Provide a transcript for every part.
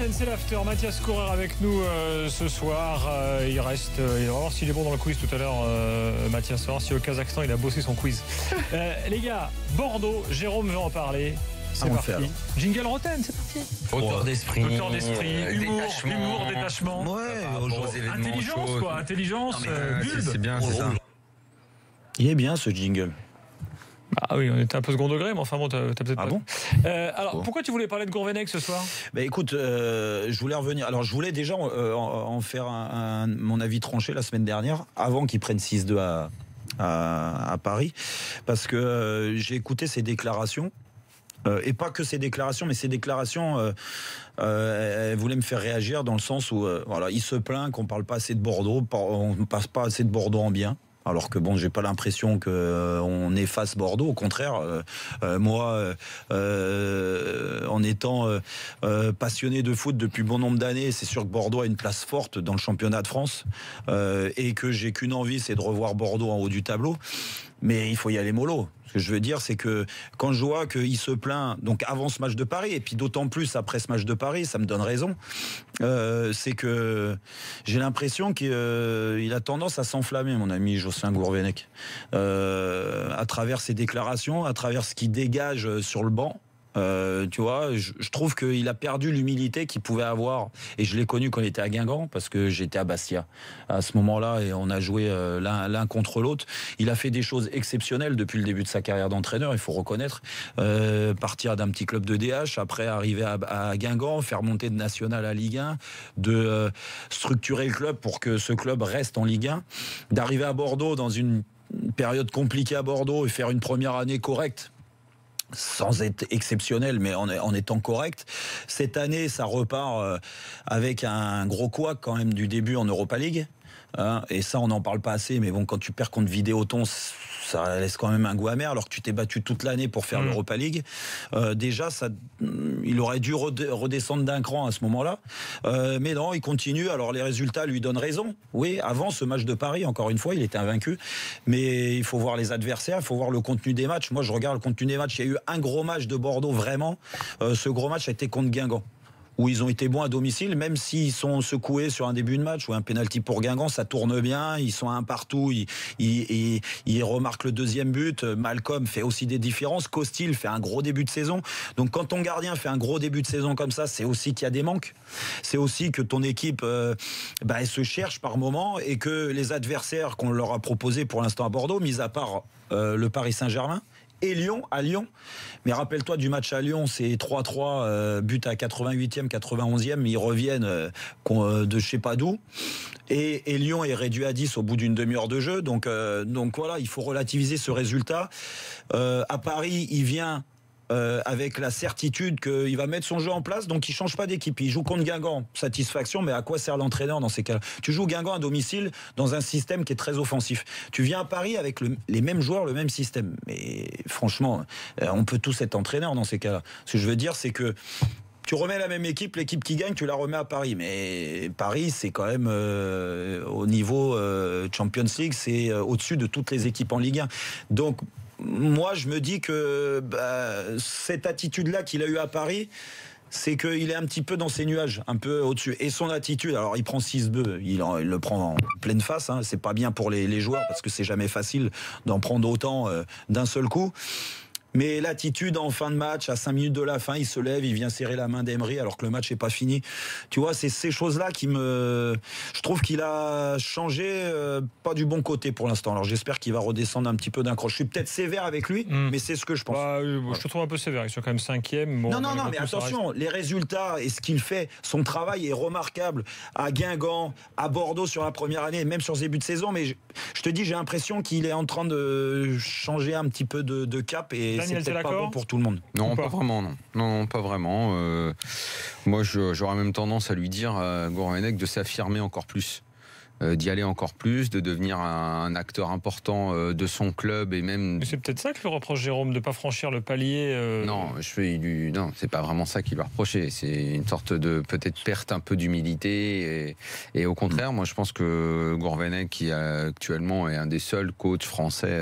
RTL, c'est l'after. Mathias Coureur avec nous ce soir. Il reste. On va voir s'il est bon dans le quiz tout à l'heure. Mathias, on va voir si au Kazakhstan il a bossé son quiz. Les gars, Bordeaux, Jérôme veut en parler. C'est parti. Jingle Rotten, c'est parti. Auteur d'esprit. Auteur d'esprit, humour, détachement. Intelligence, quoi. Intelligence, bulbe. C'est bien, c'est ça. Il est bien ce jingle. Ah oui, on était un peu second degré, mais enfin bon, t'as peut-être pas. Bon alors, pourquoi tu voulais parler de Gourvenec ce soir ? Écoute, je voulais revenir. Alors, je voulais déjà en faire mon avis tranché la semaine dernière, avant qu'ils prennent 6-2 à Paris, parce que j'ai écouté ses déclarations. Et pas que ces déclarations, mais ces déclarations, elle voulait me faire réagir dans le sens où, voilà, il se plaint qu'on parle pas assez de Bordeaux, on ne passe pas assez de Bordeaux en bien. Alors que bon, j'ai pas l'impression qu'on efface Bordeaux. Au contraire, moi, en étant passionné de foot depuis bon nombre d'années, c'est sûr que Bordeaux a une place forte dans le championnat de France et que j'ai qu'une envie, c'est de revoir Bordeaux en haut du tableau. Mais il faut y aller mollo. Ce que je veux dire, c'est que quand je vois qu'il se plaint, donc avant ce match de Paris, et puis d'autant plus après ce match de Paris, ça me donne raison, c'est que j'ai l'impression qu'il a tendance à s'enflammer, mon ami Jocelyn Gourvenec, à travers ses déclarations, à travers ce qu'il dégage sur le banc. Tu vois, je trouve qu'il a perdu l'humilité qu'il pouvait avoir. Et je l'ai connu quand il était à Guingamp, parce que j'étais à Bastia à ce moment-là, et on a joué l'un contre l'autre. Il a fait des choses exceptionnelles depuis le début de sa carrière d'entraîneur, il faut reconnaître. Partir d'un petit club de DH, après arriver à Guingamp, faire monter de National à Ligue 1, de structurer le club pour que ce club reste en Ligue 1, d'arriver à Bordeaux dans une période compliquée à Bordeaux et faire une première année correcte, sans être exceptionnel, mais en étant correct. Cette année, ça repart avec un gros couac quand même du début en Europa League. Et ça, on n'en parle pas assez, mais bon, quand tu perds contre Vidéoton, ça laisse quand même un goût amer, alors que tu t'es battu toute l'année pour faire l'Europa League. Déjà, il aurait dû redescendre d'un cran à ce moment-là. Mais non, il continue. Alors, les résultats lui donnent raison. Oui, avant ce match de Paris, encore une fois, il était invaincu. Mais il faut voir les adversaires, il faut voir le contenu des matchs. Moi, je regarde le contenu des matchs. Il y a eu un gros match de Bordeaux, vraiment. Ce gros match a été contre Guingamp, où ils ont été bons à domicile, même s'ils sont secoués sur un début de match ou un pénalty pour Guingamp, ça tourne bien, ils sont à un partout, ils remarquent le deuxième but, Malcolm fait aussi des différences, Costil fait un gros début de saison. Donc quand ton gardien fait un gros début de saison comme ça, c'est aussi qu'il y a des manques, c'est aussi que ton équipe elle se cherche par moment, et que les adversaires qu'on leur a proposés pour l'instant à Bordeaux, mis à part le Paris Saint-Germain et Lyon, à Lyon. Mais rappelle-toi du match à Lyon, c'est 3-3, but à 88e, 91e, ils reviennent de je sais pas d'où. Et Lyon est réduit à 10 au bout d'une demi-heure de jeu. Donc voilà, il faut relativiser ce résultat. À Paris, il vient avec la certitude qu'il va mettre son jeu en place, donc il change pas d'équipe. Il joue contre Guingamp, satisfaction, mais à quoi sert l'entraîneur dans ces cas-là ? Tu joues Guingamp à domicile dans un système qui est très offensif. Tu viens à Paris avec les mêmes joueurs, le même système. Mais franchement, on peut tous être entraîneurs dans ces cas-là. Ce que je veux dire, c'est que tu remets la même équipe, l'équipe qui gagne, tu la remets à Paris. Mais Paris, c'est quand même au niveau Champions League, c'est au-dessus de toutes les équipes en Ligue 1. Donc moi, je me dis que cette attitude-là qu'il a eue à Paris, c'est qu'il est un petit peu dans ses nuages, un peu au-dessus. Et son attitude, alors il prend 6-2, il le prend en pleine face, hein. C'est pas bien pour les joueurs, parce que c'est jamais facile d'en prendre autant d'un seul coup. Mais l'attitude en fin de match, à 5 minutes de la fin, il se lève, il vient serrer la main d'Emery alors que le match n'est pas fini. Tu vois, c'est ces choses-là je trouve qu'il a changé, pas du bon côté pour l'instant. Alors j'espère qu'il va redescendre un petit peu d'un cran. Je suis peut-être sévère avec lui, mais c'est ce que je pense. Je te trouve un peu sévère, ils sont quand même 5e. Bon, non, mais attention, les résultats et ce qu'il fait, son travail est remarquable à Guingamp, à Bordeaux sur la première année, même sur ce début de saison. Mais je te dis, j'ai l'impression qu'il est en train de changer un petit peu de cap, et c'est peut-être pas bon pour tout le monde. Non, pas vraiment, non, pas vraiment. Moi, j'aurais même tendance à lui dire à Gourvenec de s'affirmer encore plus. d'y aller encore plus, de devenir un acteur important de son club et même. C'est peut-être ça que le reproche Jérôme, de ne pas franchir le palier. Non, non, c'est pas vraiment ça qu'il va reprocher. C'est une sorte de peut-être perte un peu d'humilité. Et au contraire, moi je pense que Gourvenec, qui actuellement est un des seuls coachs français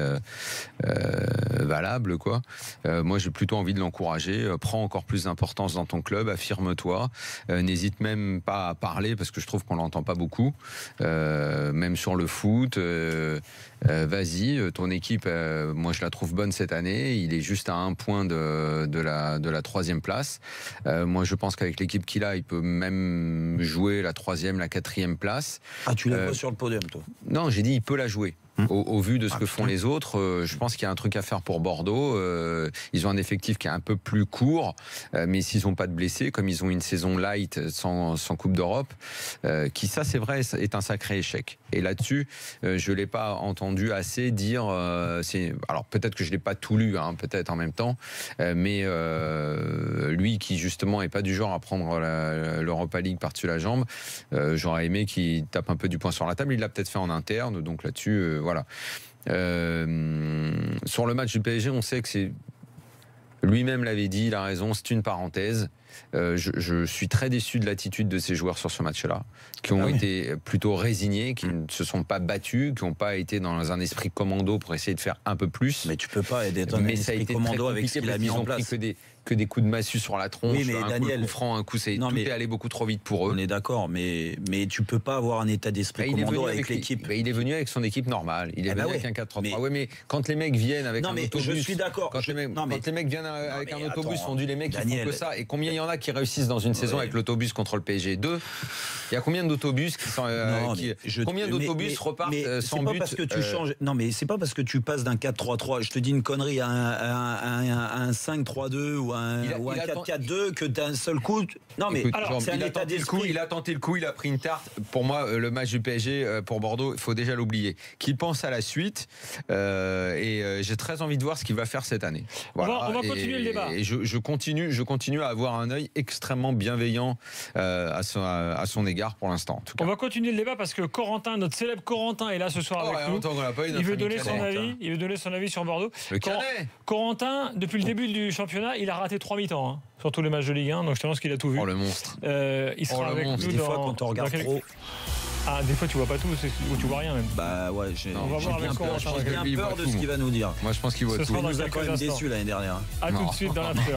valables, quoi. Moi j'ai plutôt envie de l'encourager. Prends encore plus d'importance dans ton club, affirme-toi. N'hésite même pas à parler parce que je trouve qu'on l'entend pas beaucoup. Même sur le foot, vas-y, ton équipe, moi je la trouve bonne cette année. Il est juste à 1 point de la 3e place. Moi je pense qu'avec l'équipe qu'il a, il peut même jouer la 3e, la 4e place. Ah, tu la vois sur le podium, toi? Non, j'ai dit il peut la jouer. Au vu de ce que font les autres, je pense qu'il y a un truc à faire pour Bordeaux. Ils ont un effectif qui est un peu plus court, mais s'ils n'ont pas de blessés, comme ils ont une saison light sans Coupe d'Europe, qui ça c'est vrai est un sacré échec. Et là-dessus, je l'ai pas entendu assez dire. Alors peut-être que je l'ai pas tout lu, hein, peut-être en même temps, mais lui qui justement est pas du genre à prendre l'Europa League par-dessus la jambe, j'aurais aimé qu'il tape un peu du poing sur la table. Il l'a peut-être fait en interne, donc là-dessus. Voilà. Sur le match du PSG, on sait que c'est. Lui-même l'avait dit, il a raison, c'est une parenthèse. Je suis très déçu de l'attitude de ces joueurs sur ce match-là, qui ont été plutôt résignés, qui ne se sont pas battus, qui n'ont pas été dans un esprit commando pour essayer de faire un peu plus. Mais tu peux pas aider dans un esprit commando avec ce qu'il a mis en place. Que des coups de massue sur la tronche, oui, mais un coup franc, un coup, tout est allé beaucoup trop vite pour eux. On est d'accord, mais tu peux pas avoir un état d'esprit commando avec l'équipe. Il est venu avec son équipe normale. Il est venu avec un 4-3-3. Oui, mais quand les mecs viennent avec un autobus, je suis d'accord. Quand les mecs viennent avec un autobus, on dit les mecs qui font que ça. Et combien il y en a qui réussissent dans une saison avec l'autobus contre le PSG 2? Il y a combien d'autobus qui sont combien d'autobus repartent sans but? Parce que tu changes. Non, mais c'est pas parce que tu passes d'un 4-3-3. Je te dis une connerie, à un 5-3-2 ou un 4-4-2 que d'un seul coup. Non, mais alors, c'est un état d'esprit. Il a tenté le coup, il a pris une tarte. Pour moi, le match du PSG pour Bordeaux, il faut déjà l'oublier. Qu'il pense à la suite. Et j'ai très envie de voir ce qu'il va faire cette année. Voilà. On va continuer le débat. Et je continue à avoir un œil extrêmement bienveillant à son égard pour l'instant. On va continuer le débat parce que Corentin, notre célèbre Corentin, est là ce soir avec nous. Il veut donner son avis. Il veut donner son avis sur Bordeaux. Corentin, depuis le début du championnat, il a raté 3 mi-temps hein, sur tous les matchs de Ligue 1. Donc je pense qu'il a tout vu. Oh le monstre. Il sera avec nous des fois quand on regarde trop. Ah, des fois tu vois pas tout, ou tu vois rien même. Bah ouais, j'ai bien peur de ce qu'il va nous dire. Moi je pense qu'il voit tout. Il nous a quand même déçus l'année dernière. A tout de suite dans l'after.